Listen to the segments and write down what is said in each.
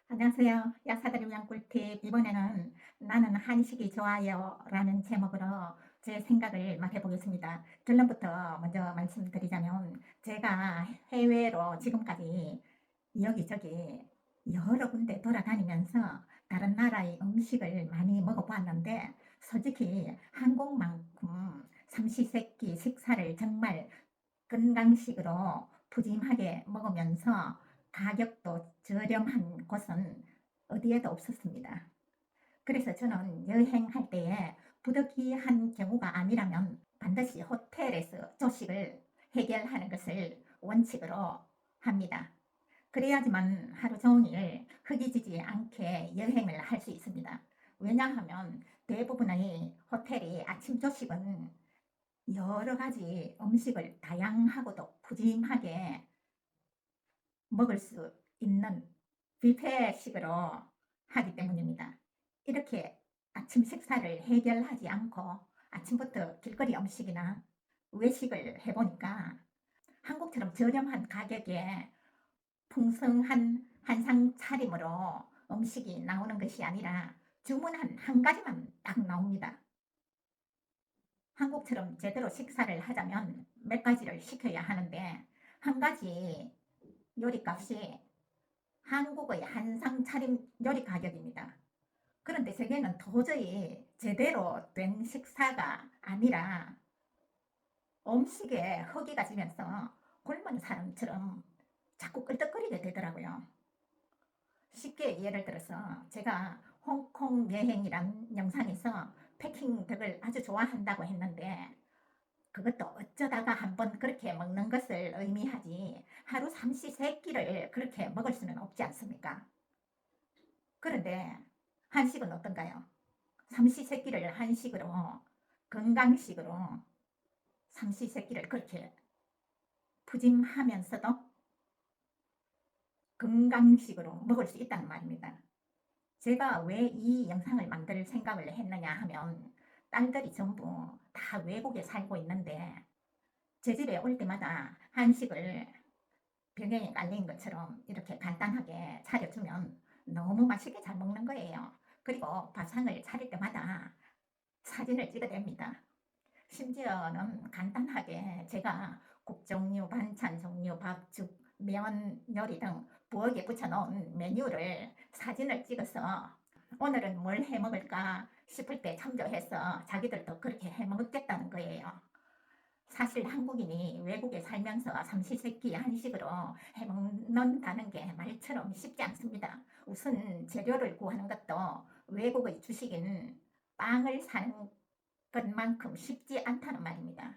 안녕하세요. 약사들을 위한 꿀팁. 이번에는 나는 한식이 좋아요 라는 제목으로 제 생각을 해보겠습니다. 결론부터 먼저 말씀드리자면 제가 해외로 지금까지 여기저기 여러 군데 돌아다니면서 다른 나라의 음식을 많이 먹어보았는데 솔직히 한국만큼 삼시세끼 식사를 정말 건강식으로 푸짐하게 먹으면서 가격도 저렴한 곳은 어디에도 없었습니다. 그래서 저는 여행할 때에 부득이한 경우가 아니라면 반드시 호텔에서 조식을 해결하는 것을 원칙으로 합니다. 그래야지만 하루 종일 허기지지 않게 여행을 할 수 있습니다. 왜냐하면 대부분의 호텔이 아침 조식은 여러 가지 음식을 다양하고도 푸짐하게 먹을 수 있는 뷔페식으로 하기 때문입니다. 이렇게 아침 식사를 해결하지 않고 아침부터 길거리 음식이나 외식을 해보니까 한국처럼 저렴한 가격에 풍성한 한상 차림으로 음식이 나오는 것이 아니라 주문한 한 가지만 딱 나옵니다. 한국처럼 제대로 식사를 하자면 몇 가지를 시켜야 하는데 한 가지 요리값이 한국의 한상 차림 요리 가격입니다. 그런데 세계는 도저히 제대로 된 식사가 아니라 음식에 허기가 지면서 굶은 사람처럼 자꾸 껄떡거리게 되더라고요. 쉽게 예를 들어서 제가 홍콩 여행이란 영상에서 패킹 덕을 아주 좋아한다고 했는데 그것도 어쩌다가 한번 그렇게 먹는 것을 의미하지 하루 삼시세끼를 그렇게 먹을 수는 없지 않습니까? 그런데 한식은 어떤가요? 삼시세끼를 한식으로 건강식으로 삼시세끼를 그렇게 푸짐하면서도 건강식으로 먹을 수 있다는 말입니다. 제가 왜 이 영상을 만들 생각을 했느냐 하면 딸들이 전부 다 외국에 살고 있는데 제 집에 올 때마다 한식을 병행에 깔린 것처럼 이렇게 간단하게 차려주면 너무 맛있게 잘 먹는 거예요. 그리고 밥상을 차릴 때마다 사진을 찍어댑니다. 심지어는 간단하게 제가 국 종류, 반찬 종류, 밥, 죽, 면 요리 등 부엌에 붙여놓은 메뉴를 사진을 찍어서 오늘은 뭘 해 먹을까 싶을 때 참조해서 자기들도 그렇게 해 먹겠다는 거예요. 사실 한국인이 외국에 살면서 삼시세끼 한식으로 해먹는다는 게 말처럼 쉽지 않습니다. 우선 재료를 구하는 것도 외국의 주식인 빵을 사는 것만큼 쉽지 않다는 말입니다.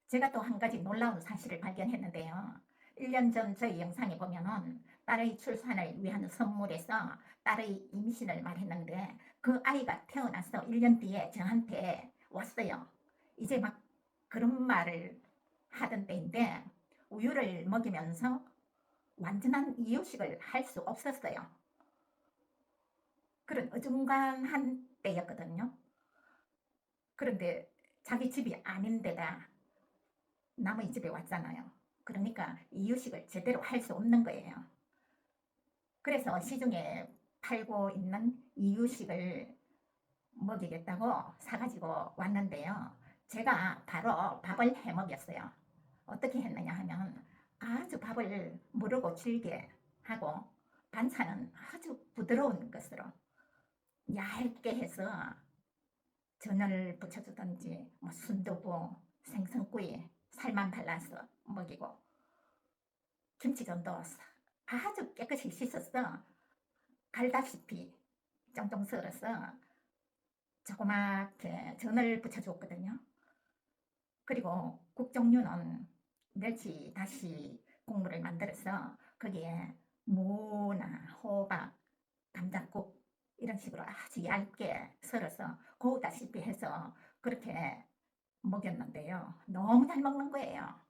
제가 또 한 가지 놀라운 사실을 발견했는데요. 1년 전 저희 영상에 보면은 딸의 출산을 위한 선물에서 딸의 임신을 말했는데 그 아이가 태어나서 1년 뒤에 저한테 왔어요. 이제 막 그런 말을 하던 때인데 우유를 먹이면서 완전한 이유식을 할 수 없었어요. 그런 어중간한 때였거든요. 그런데 자기 집이 아닌데다 남의 집에 왔잖아요. 그러니까 이유식을 제대로 할 수 없는 거예요. 그래서 시중에 팔고 있는 이유식을 먹이겠다고 사가지고 왔는데요. 제가 바로 밥을 해 먹였어요. 어떻게 했느냐 하면 아주 밥을 무르고 질게 하고 반찬은 아주 부드러운 것으로 얇게 해서 전을 부쳐주든지 뭐 순두부, 생선구이 살만 발라서 먹이고 김치전도 아주 깨끗이 씻어서 갈다시피 쫑쫑 썰어서 조그맣게 전을 부쳐줬거든요. 그리고 국 종류는 멸치 다시 국물을 만들어서 거기에 무나 호박, 감자국 이런 식으로 아주 얇게 썰어서 고우다시피 해서 그렇게 먹였는데요. 너무 잘 먹는 거예요.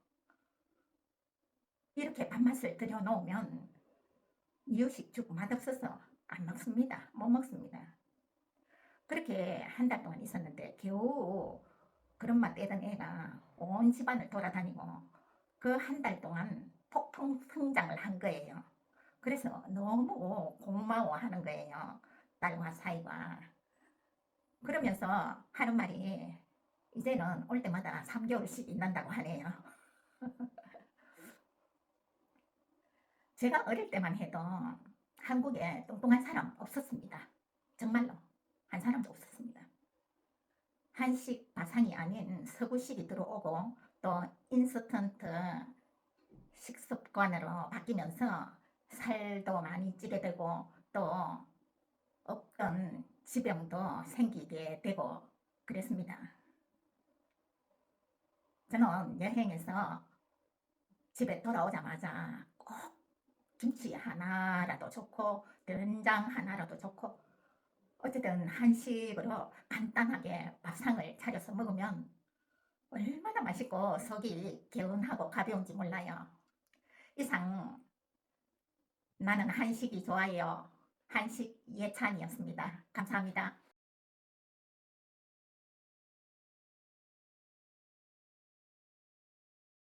이렇게 밥맛을 들여놓으면 이유식 죽 맛없어서 안 먹습니다. 못 먹습니다. 그렇게 한 달 동안 있었는데 겨우 그런 맛 떼던 애가 온 집안을 돌아다니고 그 한 달 동안 폭풍 성장을 한 거예요. 그래서 너무 고마워하는 거예요. 딸과 사이가. 그러면서 하는 말이 이제는 올 때마다 3개월씩 있는다고 하네요. 제가 어릴 때만 해도 한국에 뚱뚱한 사람 없었습니다. 정말로 한 사람도 없었습니다. 한식 바상이 아닌 서구식이 들어오고 또 인스턴트 식습관으로 바뀌면서 살도 많이 찌게 되고 또 없던 지병도 생기게 되고 그랬습니다. 저는 여행에서 집에 돌아오자마자 꼭 김치 하나라도 좋고 된장 하나라도 좋고 어쨌든 한식으로 간단하게 밥상을 차려서 먹으면 얼마나 맛있고 속이 개운하고 가벼운지 몰라요. 이상 나는 한식이 좋아요. 한식 예찬이었습니다. 감사합니다.